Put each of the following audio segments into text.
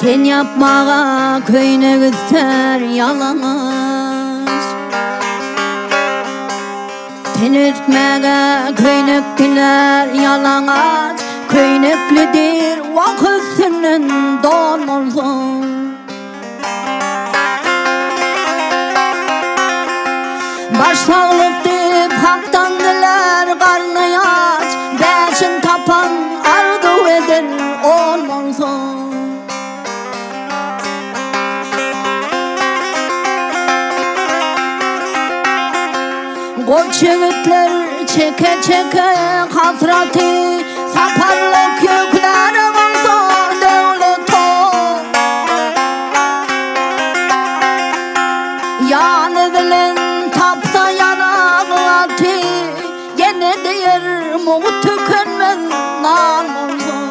Ten yapmağa köynek ister yalamaç, ten ütmege köynek diler yalamaç. Köyneklidir vakıtsının don olsun. Başsağlık deyip haktan diler karnı aç, beşin tapan ardu eder olmasın. Koç yiğitler çeke çeke hasreti, saparlık yükleri olsun devlet ol. Yan edilen tapsa yanağı atı, yine diğer muğut tükenmez nan olsun.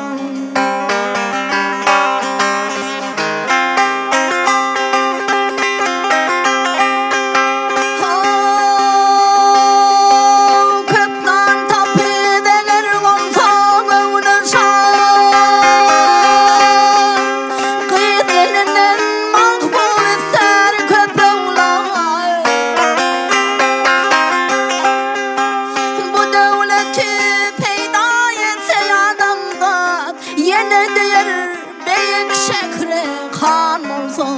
Yine diğer büyük şekre kan olsun.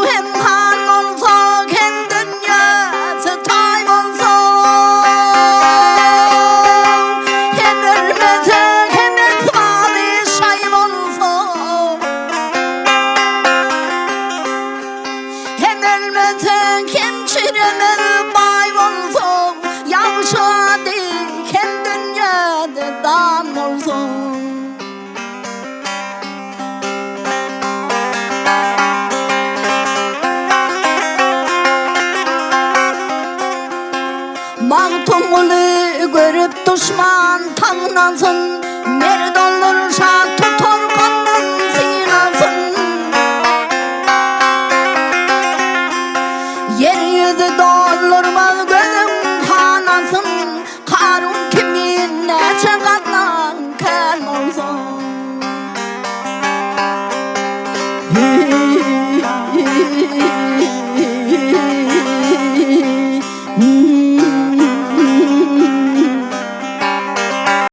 Hem kan olsa hem dünyası tay olsa, hem ölmese hem çiremez bay olsun. Yavşa değil hem dünyada dan olsun. Mağtumulu görüp düşman tanınansın.